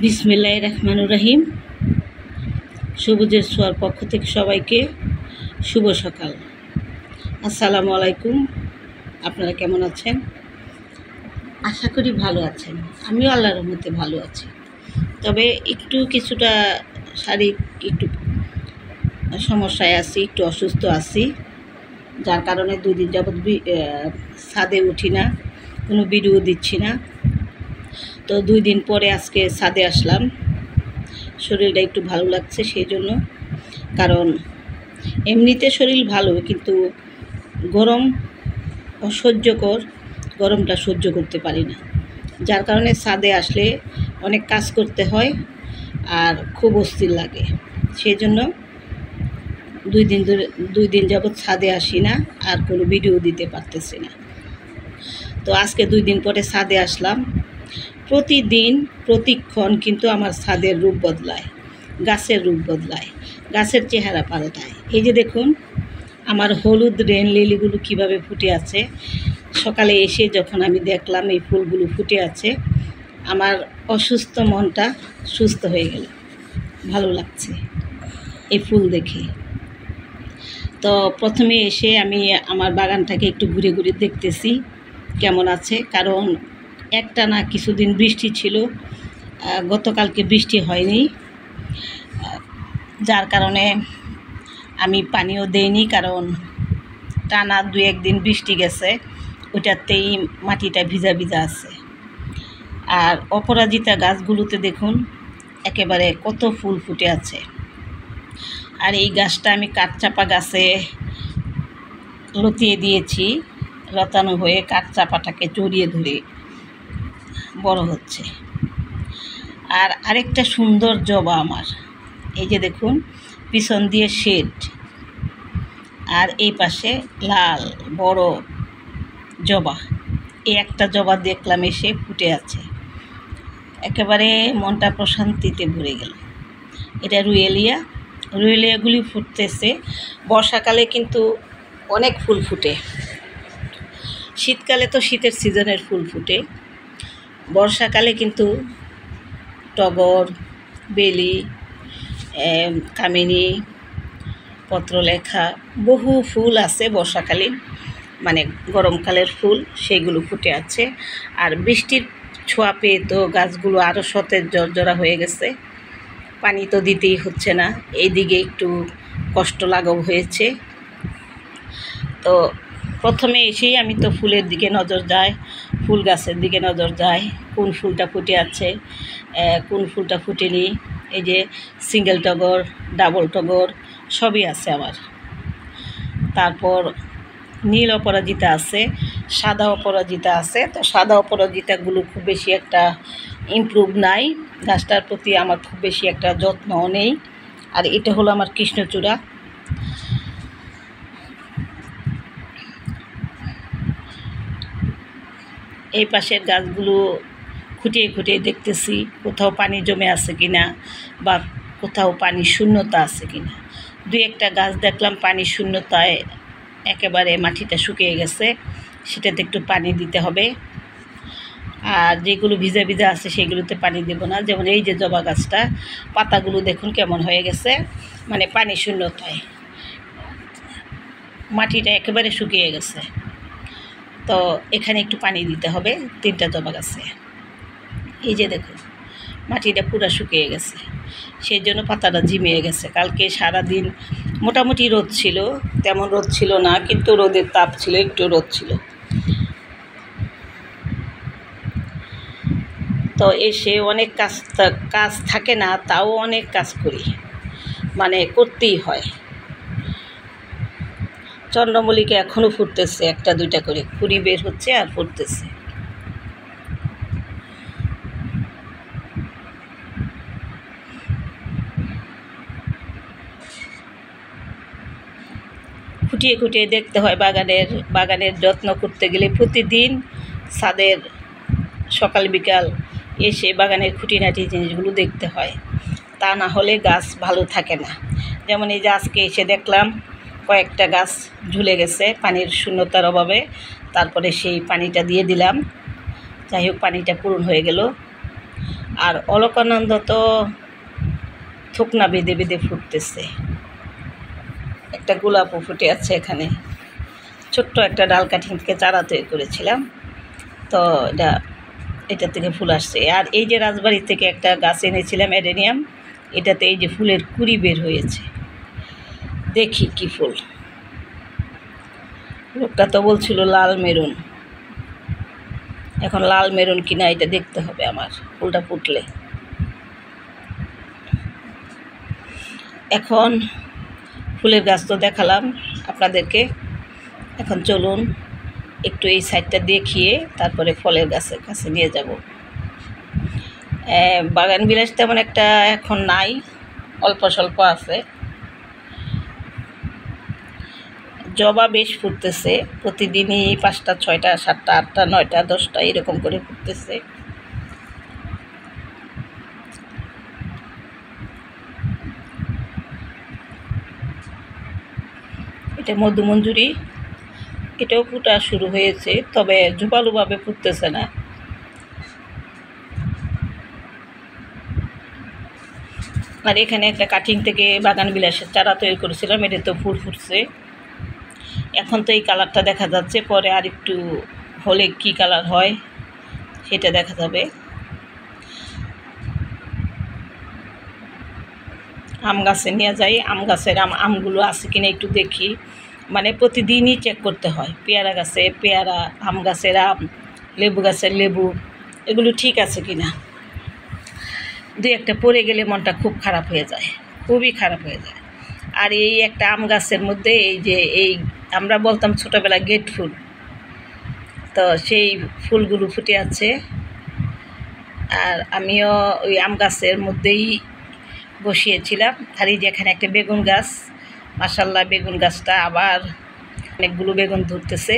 বিসমিল্লাহির রহমানির রহিম। সবুজের ছোঁয়ার পক্ষ থেকে সবাইকে শুভ সকাল। আসসালামু আলাইকুম। আপনারা কেমন আছেন? আশা করি ভালো আছেন। আমিও আল্লাহর রহমতে ভালো আছি। তবে কিছুটা শারীরিক সমস্যায় আছি, একটু অসুস্থ আছি, যার কারণে 2 দিন যাবৎ ছাদে উঠি না, কোনো ভিডিও দিচ্ছি না। তো 2 দিন পরে আজকে ছাদে আসলাম। শরীরটা একটু ভালো লাগছে সেই জন্য, কারণ এমনিতে শরীর ভালো, কিন্তু গরম অসহ্যকর, গরমটা সহ্য করতে পারি না, যার কারণে ছাদে আসলে অনেক কাজ করতে হয় আর খুব অস্থির লাগে। সেই জন্য 2 দিন যাবৎ ছাদে আসি না, আর কোনো ভিডিও দিতে পারতেছি না। তো আজকে 2 দিন পরে ছাদে আসলাম। প্রতিক্ষণ কিন্তু আমার ছাদের রূপ বদলায়, গাছের রূপ বদলায়, গাছের চেহারা পাল্টায়। এই যে দেখুন আমার হলুদ রেন লিলিগুলো কীভাবে ফুটে আছে। সকালে এসে যখন আমি দেখলাম এই ফুলগুলো ফুটে আছে, আমার অসুস্থ মনটা সুস্থ হয়ে গেল। ভালো লাগছে এই ফুল দেখে। তো প্রথমে এসে আমি আমার বাগানটাকে একটু ঘুরে ঘুরে দেখতেছি কেমন আছে, কারণ একটানা কিছুদিন বৃষ্টি ছিল, গতকালকে বৃষ্টি হয়নি, যার কারণে আমি পানিও দেইনি, কারণ টানা 2-1 দিন বৃষ্টি গেছে, ওইটাতেই মাটিটা ভিজা ভিজা আছে। আর অপরাজিতা গাছগুলোতে দেখুন একেবারে কত ফুল ফুটে আছে। আর এই গাছটা আমি কাঠচাপা গাছে লতিয়ে দিয়েছি, লতানো হয়ে কাঠচাপাটাকে জড়িয়ে ধরে বড় হচ্ছে। আর আরেকটা সুন্দর জবা আমার, এই যে দেখুন পিছন দিয়ে শেড, আর এই পাশে লাল বড় জবা। এই একটা জবা দেখলাম এসে ফুটে আছে, একেবারে মনটা প্রশান্তিতে ভরে গেল। এটা রুয়েলিয়াগুলি ফুটতেছে। বর্ষাকালে কিন্তু অনেক ফুল ফুটে, শীতকালে তো শীতের সিজনের ফুল ফুটে, বর্ষাকালে কিন্তু টগর, বেলি, কামিনী, পত্রলেখা, বহু ফুল আছে বর্ষাকালীন, মানে গরমকালের ফুল, সেগুলো ফুটে আছে। আর বৃষ্টির ছোঁয়া পেয়ে তো গাছগুলো আরও সতেজ জর্জরা হয়ে গেছে। পানি তো দিতেই হচ্ছে না, এইদিকে একটু কষ্ট লাঘব হয়েছে। তো প্রথমে এসেই আমি তো ফুলের দিকে নজর যায়, ফুল গাছের দিকে নজর যায়, কোন ফুলটা ফুটে আছে, কোন ফুলটা ফুটেনি। এই যে সিঙ্গেল টগর, ডাবল টগর সবই আছে আমার। তারপর নীল অপরাজিতা আছে, সাদা অপরাজিতা আছে। তো সাদা অপরাজিতাগুলো খুব বেশি একটা ইমপ্রুভ নাই, গাছটার প্রতি আমার খুব বেশি একটা যত্নও নেই। আর এটা হলো আমার কৃষ্ণচূড়া। এই পাশের গাছগুলো খুঁটিয়ে খুঁটিয়ে দেখতেছি কোথাও পানি জমে আছে কিনা, বা কোথাও পানি শূন্যতা আছে কিনা। 2-1টা গাছ দেখলাম পানি শূন্যতায় একেবারে মাটিটা শুকিয়ে গেছে, সেটাতে একটু পানি দিতে হবে। আর যেগুলো ভিজা ভিজা আছে সেগুলোতে পানি দেব না। যেমন এই যে জবা গাছটা, পাতাগুলো দেখুন কেমন হয়ে গেছে, মানে পানি শূন্যতায় মাটিটা একেবারে শুকিয়ে গেছে। তো এখানে একটু পানি দিতে হবে 3টা জবা গাছে। এই যে দেখুন মাটিটা পুরো শুকিয়ে গেছে, সেই জন্য পাতাটা ঝিমিয়ে গেছে। কালকে সারাদিন মোটামুটি রোদ ছিল, তেমন রোদ ছিল না, কিন্তু রোদের তাপ ছিল, একটু রোদ ছিল। তো এসে অনেক কাজ থাকে না, তাও অনেক কাজ করি, মানে করতেই হয়। চন্দ্রমল্লিকা এখনও ফুটতেছে, 1-2টা করে কুড়ি বের হচ্ছে আর ফুটতেছে। খুঁটিয়ে খুঁটিয়ে দেখতে হয় বাগানের যত্ন করতে গেলে। প্রতিদিন ছাদের সকাল বিকাল এসে বাগানের খুঁটিনাটি জিনিসগুলো দেখতে হয়, তা না হলে গাছ ভালো থাকে না। যেমন এই যে আজকে এসে দেখলাম কয়েকটা গাছ ঝুলে গেছে পানির শূন্যতার অভাবে, তারপরে সেই পানিটা দিয়ে দিলাম, যাই হোক পানিটা পূরণ হয়ে গেল। আর অলকানন্দ তো থুকনা বেঁধে বেঁধে ফুটতেছে। একটা গোলাপও ফুটে আছে এখানে, ছোট্ট একটা ডাল কাঠিং থেকে চারা তৈরি করেছিলাম, তো এটা থেকে ফুল আসছে। আর এই যে রাজবাড়ি থেকে একটা গাছ এনেছিলাম অ্যাডেনিয়াম, এটাতে এই যে ফুলের কুড়ি বের হয়েছে। দেখি কি ফুল। লোকটা তো বলছিল লাল মেরুন, এখন লাল মেরুন কিনা এটা দেখতে হবে আমার, ফুলটা ফুটলে। এখন ফুলের গাছ তো দেখালাম আপনাদেরকে, এখন চলুন একটু এই সাইডটা দেখিয়ে তারপরে ফলের গাছের কাছে নিয়ে যাব। বাগান বিলাস তেমন একটা এখন নাই, অল্প স্বল্প আছে। জবা বেশ ফুটতেছে, প্রতিদিনই 5টা 6টা 7টা 8টা 9টা 10টা এরকম করে ফুটতেছে। এটা মধুমঞ্জুরি, এটাও ফুটা শুরু হয়েছে, তবে ঝোপালোভাবে ফুটতেছে না। আর এখানে একটা কাটিং থেকে বাগান বিলাসের চারা তৈরি করেছিলাম, এটা তো ফুল ফুটছে। এখন তো এই কালারটা দেখা যাচ্ছে, পরে আর একটু হলে কি কালার হয় সেটা দেখা যাবে। আম গাছে নিয়ে যাই, আম গাছের আমগুলো আছে কিনা একটু দেখি, মানে প্রতিদিনই চেক করতে হয়। পেয়ারা গাছে পেয়ারা, আম গাছের আম, লেবু গাছের লেবু, এগুলো ঠিক আছে কিনা। দুই একটা পড়ে গেলে মনটা খুব খারাপ হয়ে যায়, খুবই খারাপ হয়ে যায়। আর এই একটা আম গাছের মধ্যে এই যে এই আমরা বলতাম ছোটোবেলা গেট ফুল, তো সেই ফুলগুলো ফুটে আছে। আর আমিও ওই আম গাছের মধ্যেই বসিয়েছিলাম। আর এই যে এখানে একটা বেগুন গাছ, মাশাআল্লাহ বেগুন গাছটা আবার অনেকগুলো বেগুন ধরতেছে।